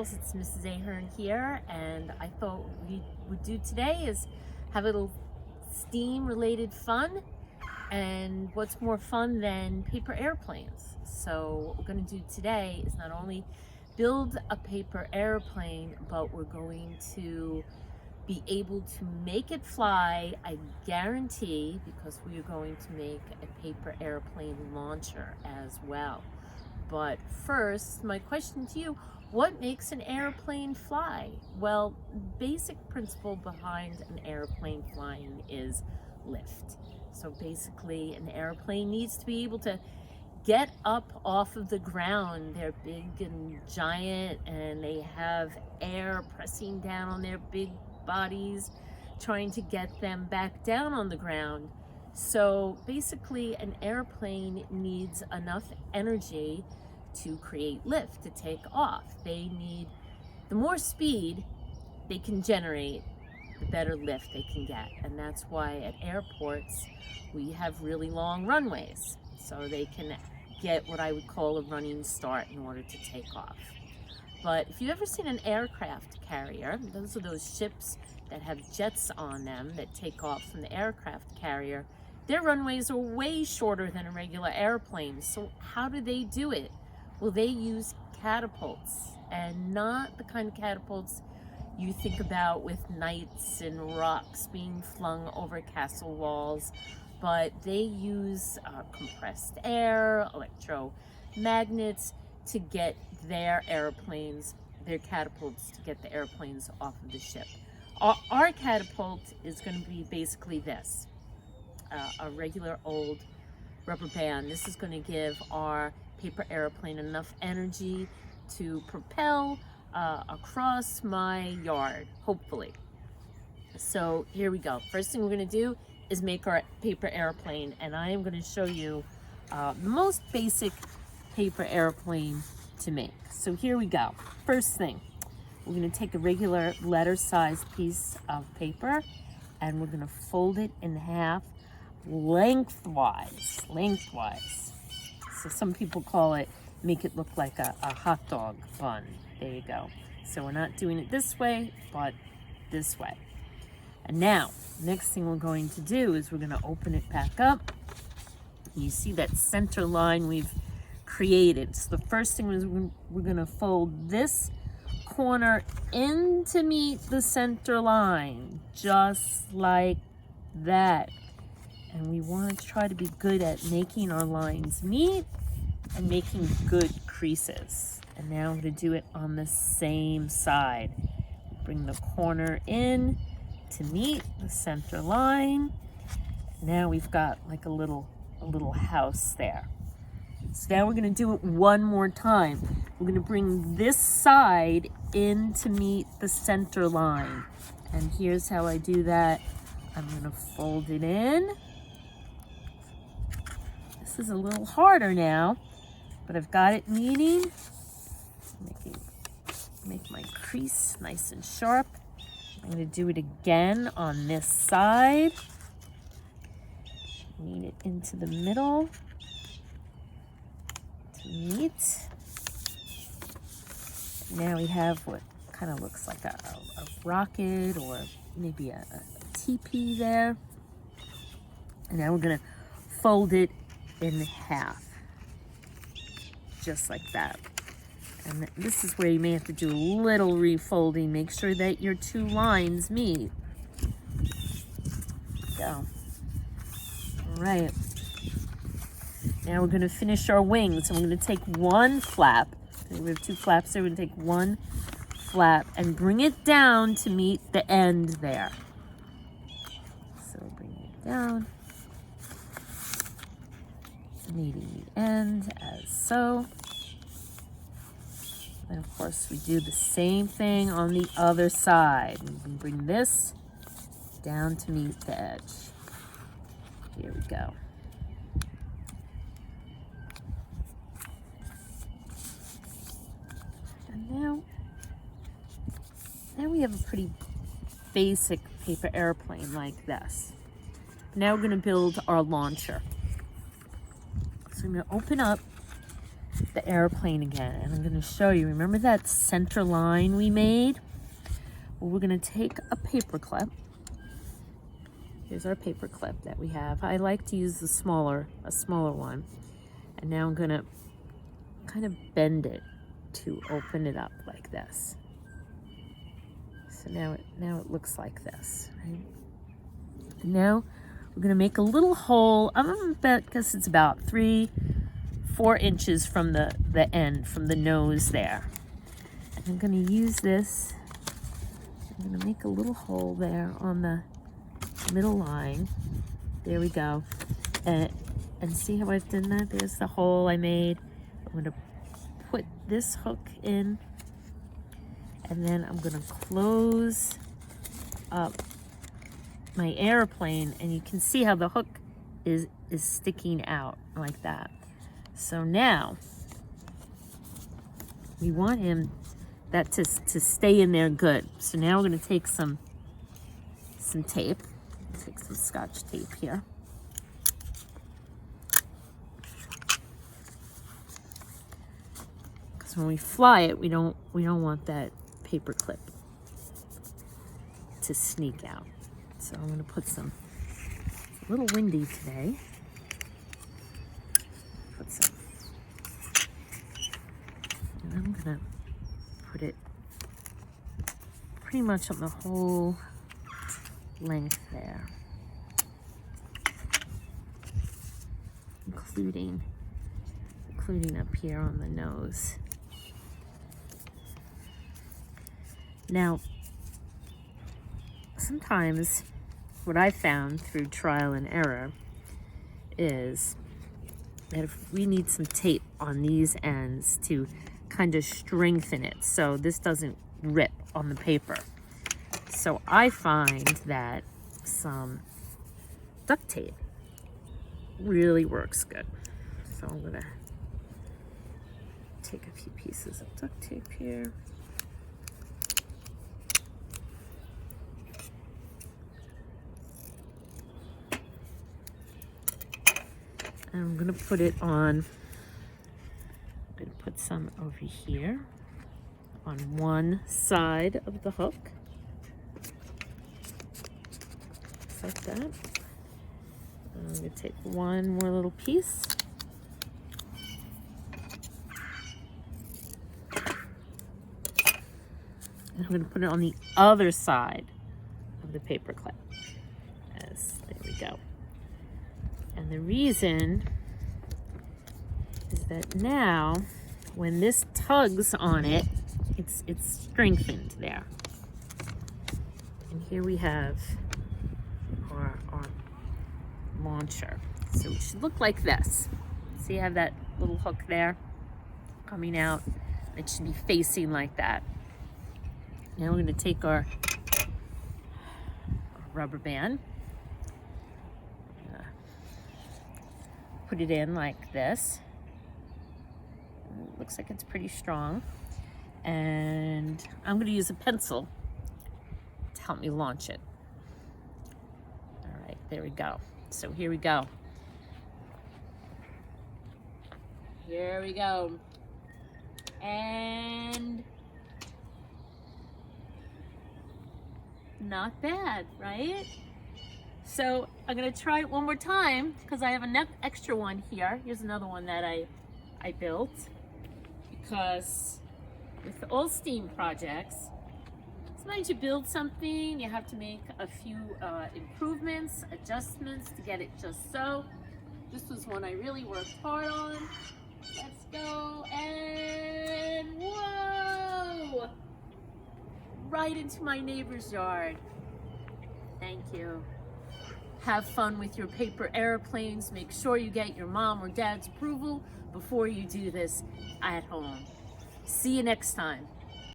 guys, it's Mrs. Ahern here, and I thought what we would do today is have a little STEAM related fun. And what's more fun than paper airplanes? So what we're going to do today is not only build a paper airplane, but we're going to be able to make it fly, I guarantee, because we are going to make a paper airplane launcher as well. But first, my question to you, what makes an airplane fly? Well, basic principle behind an airplane flying is lift. So basically, an airplane needs to be able to get up off of the ground. They're big and giant, and they have air pressing down on their big bodies, trying to get them back down on the ground. So basically, an airplane needs enough energy to create lift, to take off. They need, the more speed they can generate, the better lift they can get. And that's why at airports, we have really long runways, so they can get what I would call a running start in order to take off. But if you've ever seen an aircraft carrier, those are those ships that have jets on them that take off from the aircraft carrier. Their runways are way shorter than a regular airplane. So how do they do it? Well, they use catapults, and not the kind of catapults you think about with knights and rocks being flung over castle walls, but they use compressed air, electromagnets to get their airplanes, their catapults, to get the airplanes off of the ship. Our catapult is going to be basically this, a regular old rubber band. This is going to give our paper airplane enough energy to propel across my yard, hopefully. So here we go. First thing we're going to do is make our paper airplane, and I am going to show you the most basic paper airplane to make. So here we go. First thing, we're going to take a regular letter-sized piece of paper, and we're going to fold it in half lengthwise. So some people call it, make it look like a hot dog bun. There you go. So we're not doing it this way, but this way. And now, next thing we're going to do is we're going to open it back up. You see that center line we've created. So the first thing is we're going to fold this corner in to meet the center line, just like that. And we want to try to be good at making our lines meet and making good creases. And now I'm going to do it on the same side. Bring the corner in to meet the center line. Now we've got like a little house there. So now we're going to do it one more time. We're going to bring this side in to meet the center line. And here's how I do that. I'm going to fold it in. This is a little harder now, but I've got it meeting. Make my crease nice and sharp. I'm going to do it again on this side. Meet it into the middle to meet. Now we have what kind of looks like a rocket, or maybe a teepee there. And now we're going to fold it in half, just like that. And this is where you may have to do a little refolding. Make sure that your two lines meet. Go. All right. Now we're going to finish our wings. And we're going to take one flap. We have two flaps there. We're going to take one flap and bring it down to meet the end there. So bring it down, meeting the end as so. And of course, we do the same thing on the other side. We can bring this down to meet the edge. Here we go. And now we have a pretty basic paper airplane like this. Now we're going to build our launcher. So I'm going to open up the airplane again, and I'm going to show you. Remember that center line we made? Well, we're going to take a paper clip. Here's our paper clip that we have. I like to use a smaller one. And now I'm going to kind of bend it to open it up like this. So now it looks like this, right? And now we're going to make a little hole. I'm going to bet because it's about 3-4 inches from the end, from the nose there. And I'm going to use this. I'm going to make a little hole there on the middle line. There we go. And see how I've done that? There's the hole I made. I'm going to put this hook in, and then I'm going to close up my airplane, and you can see how the hook is sticking out like that. So now we want that to stay in there good. So now we're going to take some tape. Take some Scotch tape here. Because when we fly it, we don't want that paper clip to sneak out. So I'm going to put some. It's a little windy today. Put some. And I'm going to put it pretty much on the whole length there, including up here on the nose. Now, sometimes what I found through trial and error is that if we need some tape on these ends to kind of strengthen it so this doesn't rip on the paper. So I find that some duct tape really works good. So I'm gonna take a few pieces of duct tape here. And I'm gonna put it on, I'm gonna put some over here on one side of the hook. Like that. I'm going to take one more little piece. And I'm going to put it on the other side of the paper clip. There we go. And the reason is that now when this tugs on it, it's strengthened there. And here we have our launcher. So it should look like this. See, I have that little hook there coming out. It should be facing like that. Now we're going to take our rubber band, put it in like this. It looks like it's pretty strong. And I'm going to use a pencil to help me launch it. There we go. So here we go. Here we go. And not bad, right? So I'm gonna try it one more time because I have an extra one here. Here's another one that I built, because with all STEAM projects, sometimes you build something, you have to make a few improvements, adjustments to get it just so. This was one I really worked hard on. Let's go, and whoa! Right into my neighbor's yard. Thank you. Have fun with your paper airplanes. Make sure you get your mom or dad's approval before you do this at home. See you next time.